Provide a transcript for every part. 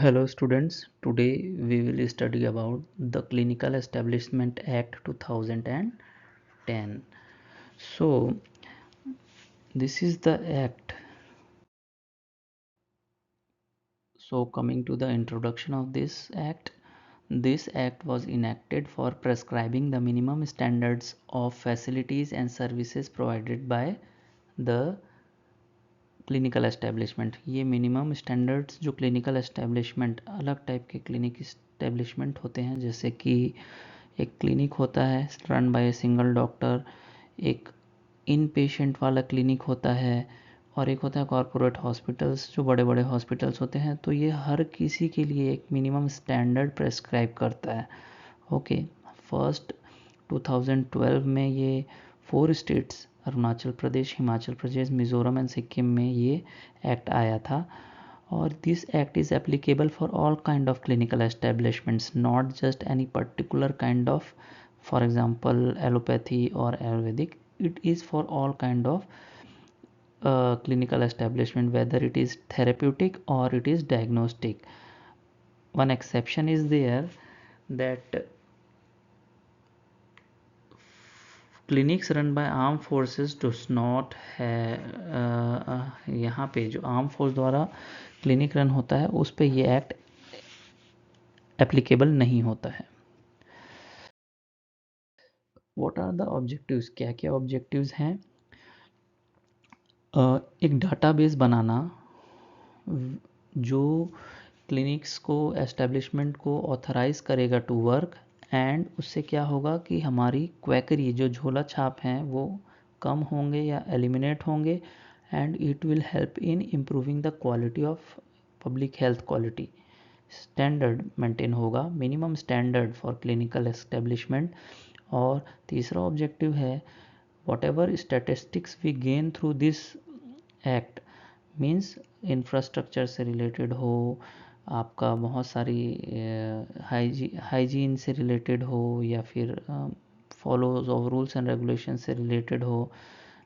Hello students, today we will study about the Clinical Establishment Act 2010. So this is the act. So coming to the introduction of this act was enacted for prescribing the minimum standards of facilities and services provided by the clinical establishment. ये minimum standards जो clinical establishment, अलग type के clinic establishment होते हैं, जैसे कि एक clinic होता है run by a single doctor, एक इन पेशेंट वाला क्लिनिक होता है, और एक होता है कॉरपोरेट हॉस्पिटल्स, जो बड़े बड़े हॉस्पिटल्स होते हैं। तो ये हर किसी के लिए एक मिनिमम स्टैंडर्ड प्रेस्क्राइब करता है। ओके, फर्स्ट 2012 में ये 4 स्टेट्स अरुणाचल प्रदेश, हिमाचल प्रदेश, मिज़ोरम एंड सिक्किम में ये एक्ट आया था। और this act is applicable for all kind of clinical establishments, not just any particular kind of, for example allopathy और Ayurvedic. it is for all kind of clinical establishment, whether it is therapeutic or it is diagnostic. One exception is there, that clinics run by armed forces does not have यहाँ पे जो arm force द्वारा clinic run होता है उस पे ये act applicable नहीं होता है। व्हाट आर द ऑब्जेक्टिव्स, क्या क्या ऑब्जेक्टिव्स हैं? एक डाटाबेस बनाना जो क्लिनिक्स को, एस्टेब्लिशमेंट को ऑथराइज़ करेगा टू वर्क, एंड उससे क्या होगा कि हमारी क्वैकरी, जो झोला छाप हैं, वो कम होंगे या एलिमिनेट होंगे, and it will help in improving the quality of public health quality. Standard maintain होगा, minimum standard for clinical establishment. और तीसरा ऑब्जेक्टिव है, whatever statistics we gain through this act, means infrastructure से related हो, आपका बहुत सारी hygiene से रिलेटेड हो, या फिर follows of rules and regulation से रिलेटेड हो,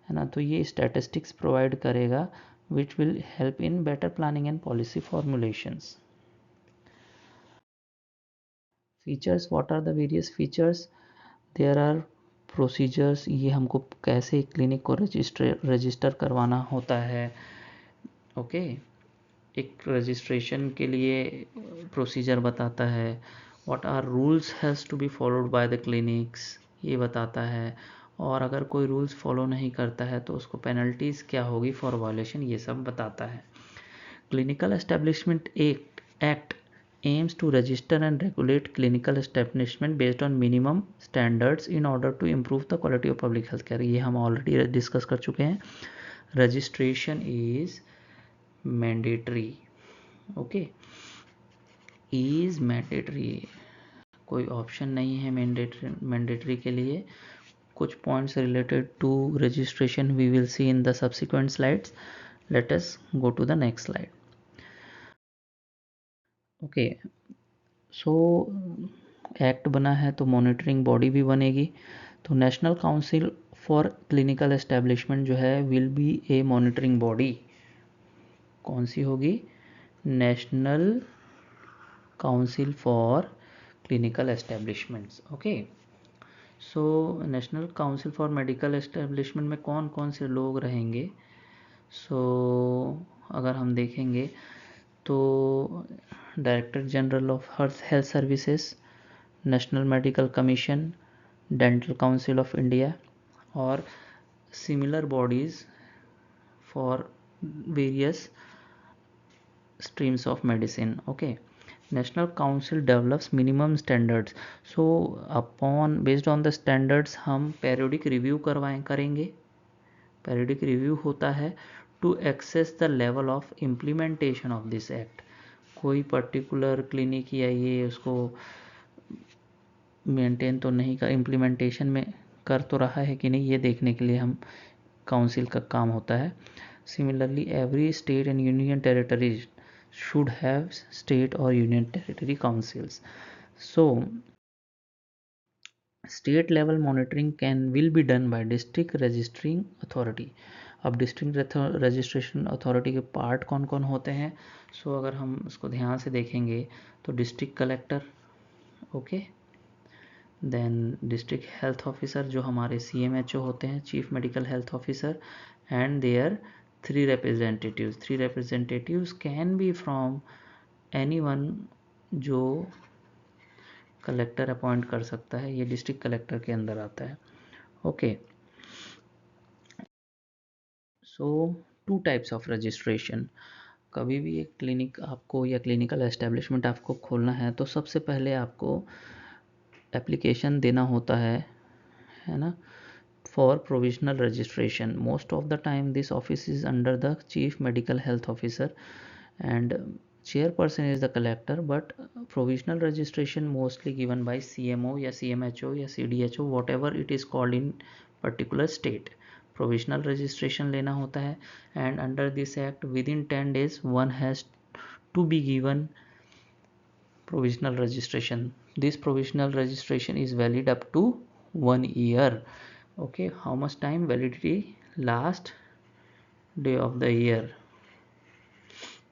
है ना। तो ये स्टैटिस्टिक्स प्रोवाइड करेगा which will help in better planning and policy formulations. Features, what are the various features? There are procedures, ये हमको कैसे क्लिनिक को रजिस्टर करवाना होता है। ओके, एक रजिस्ट्रेशन के लिए प्रोसीजर बताता है। What are rules has to be followed by the clinics, ये बताता है। और अगर कोई रूल्स फॉलो नहीं करता है तो उसको पेनल्टीज़ क्या होगी फॉर वायलेशन, ये सब बताता है। Clinical establishment act aims to register and regulate clinical establishment based on minimum standards in order to improve the quality of public health care। ये हम ऑलरेडी डिस्कस कर चुके हैं। Registration is mandatory. Okay, is mandatory, कोई option नहीं है mandatory के लिए। कुछ points related to registration we will see in the subsequent slides. Let us go to the next slide. Okay, so act बना है तो मॉनिटरिंग बॉडी भी बनेगी। तो national council for clinical establishment जो है will be a monitoring body. कौन सी होगी? National council for clinical establishments. Okay, so national council for medical establishment में कौन कौन से लोग रहेंगे? सो अगर हम देखेंगे तो director general of health services, national medical commission, dental council of India, और similar bodies for various streams of medicine. Okay, national council develops minimum standards, so upon based on the standards हम periodic review करेंगे। periodic review होता है to assess the level of implementation of this act। कोई particular clinic या ये उसको maintain तो नहीं कर, इम्प्लीमेंटेशन में कर तो रहा है कि नहीं, ये देखने के लिए हम काउंसिल का काम होता है। Similarly every state and union territories should have state or union territory councils. So state level monitoring will be done by district registering authority। अब डिस्ट्रिक्ट रजिस्ट्रेशन अथॉरिटी के पार्ट कौन कौन होते हैं? सो अगर हम उसको ध्यान से देखेंगे तो district collector, okay, then district health officer जो हमारे CMHO होते हैं, chief medical health officer, and there 3 representatives. 3 representatives can be from anyone जो कलेक्टर अपॉइंट कर सकता है, ये डिस्ट्रिक्ट कलेक्टर के अंदर आता है, okay. So 2 types of registration. कभी भी एक क्लिनिक आपको या क्लिनिकल एस्टेब्लिशमेंट आपको खोलना है तो सबसे पहले आपको एप्लीकेशन देना होता है ना, for provisional registration. Most of the time this office is under the chief medical health officer and chairperson is the collector, but provisional registration mostly given by CMO या CMHO या CDHO, whatever it is called in particular state. Provisional registration लेना होता है, and under this act within 10 days one has to be given provisional registration. This provisional registration is valid up to 1 year. Okay, how much time validity? Last day of the year.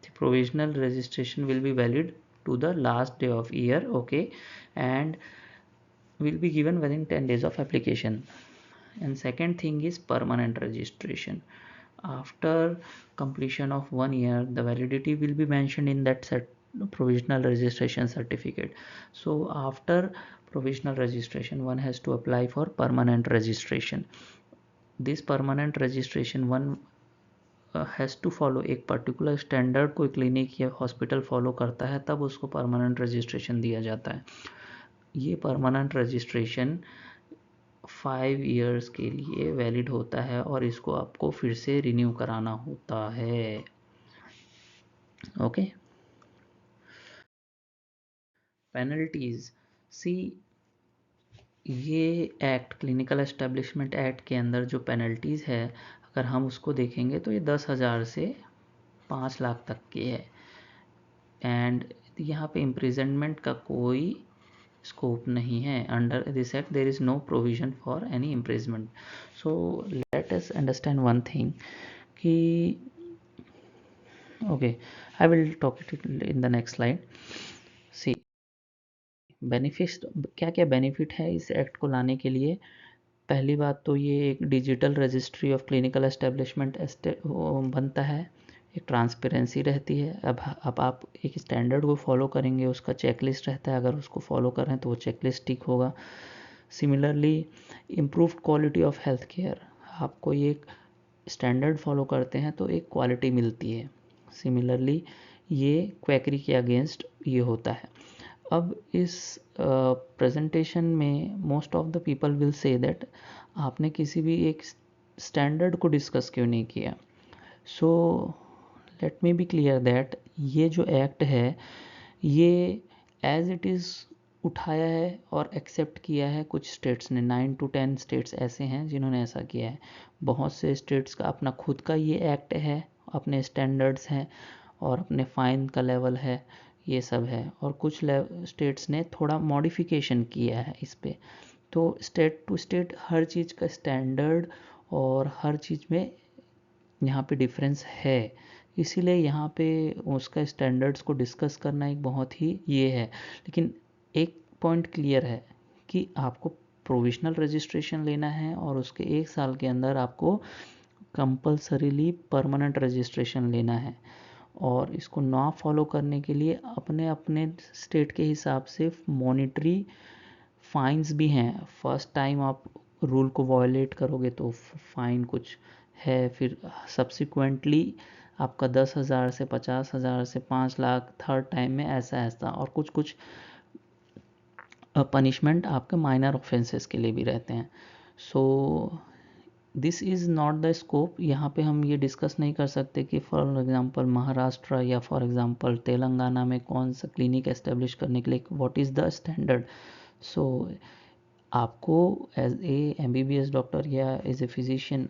The provisional registration will be valid to the last day of year, okay, and will be given within 10 days of application. And second thing is permanent registration. After completion of 1 year, the validity will be mentioned in that provisional registration certificate. So after provisional registration, one has to apply for permanent registration. This permanent registration one has to follow, एक particular standard कोई clinic या hospital follow करता है तब उसको permanent registration दिया जाता है। ये परमानेंट रजिस्ट्रेशन 5 इयर्स के लिए वैलिड होता है और इसको आपको फिर से रिन्यू कराना होता है, ओके। पेनल्टीज, सी, ये एक्ट क्लिनिकल एस्टेब्लिशमेंट एक्ट के अंदर जो पेनल्टीज़ है अगर हम उसको देखेंगे तो ये 10,000 से 5 लाख तक की है, एंड यहाँ पे इम्प्रिजनमेंट का कोई स्कोप नहीं है। Under this act there is no provision for any imprisonment. So let us understand one thing कि okay, I will talk it in the next slide. See, benefit, क्या क्या बेनिफिट है इस एक्ट को लाने के लिए? पहली बात तो ये एक digital registry of clinical establishment बनता है, एक ट्रांसपेरेंसी रहती है। अब आप एक स्टैंडर्ड को फॉलो करेंगे, उसका चेकलिस्ट रहता है, अगर उसको फॉलो कर रहे हैं तो वो चेकलिस्ट ठीक होगा। Similarly improved quality of health care, आपको ये एक स्टैंडर्ड फॉलो करते हैं तो एक क्वालिटी मिलती है। सिमिलरली ये क्वैकरी के अगेंस्ट ये होता है। अब इस प्रेजेंटेशन में most of the people will say that आपने किसी भी एक स्टैंडर्ड को डिस्कस क्यों नहीं किया। So let me be clear that ये जो एक्ट है ये एज इट इज़ उठाया है और एक्सेप्ट किया है कुछ स्टेट्स ने। 9 to 10 स्टेट्स ऐसे हैं जिन्होंने ऐसा किया है। बहुत से स्टेट्स का अपना खुद का ये एक्ट है, अपने स्टैंडर्ड्स हैं और अपने फ़ाइन का लेवल है, ये सब है। और कुछ स्टेट्स ने थोड़ा मॉडिफिकेशन किया है इस पे। तो स्टेट टू स्टेट हर चीज़ का स्टैंडर्ड और हर चीज़ में यहाँ पे डिफरेंस है, इसीलिए यहाँ पे उसका स्टैंडर्ड्स को डिस्कस करना एक बहुत ही ये है। लेकिन एक पॉइंट क्लियर है कि आपको प्रोविजनल रजिस्ट्रेशन लेना है और उसके 1 साल के अंदर आपको कंपल्सरीली परमानेंट रजिस्ट्रेशन लेना है। और इसको ना फॉलो करने के लिए अपने अपने स्टेट के हिसाब से मॉनिटरी फाइन्स भी हैं। फर्स्ट टाइम आप रूल को वायलेट करोगे तो फाइन कुछ है, फिर सब्सिक्वेंटली आपका 10,000 से 50,000 से 5 लाख, थर्ड टाइम में ऐसा ऐसा, और कुछ कुछ पनिशमेंट आपके माइनर ऑफेंसेस के लिए भी रहते हैं। So this is not the scope. यहाँ पे हम ये डिस्कस नहीं कर सकते कि फॉर एग्ज़ाम्पल महाराष्ट्र या फॉर एग्ज़ाम्पल तेलंगाना में कौन सा क्लिनिक एस्टेब्लिश करने के लिए what is the standard. So आपको एज ए MBBS डॉक्टर या as a physician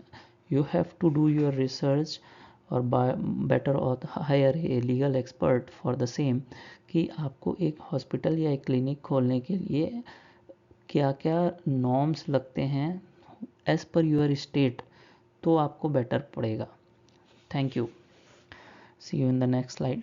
you have to do your research और बेटर और hire a legal expert for the same कि आपको एक हॉस्पिटल या एक क्लिनिक खोलने के लिए क्या क्या नॉर्म्स लगते हैं एज़ पर योर स्टेट, तो आपको बेटर पड़ेगा। Thank you, see you in the next slide.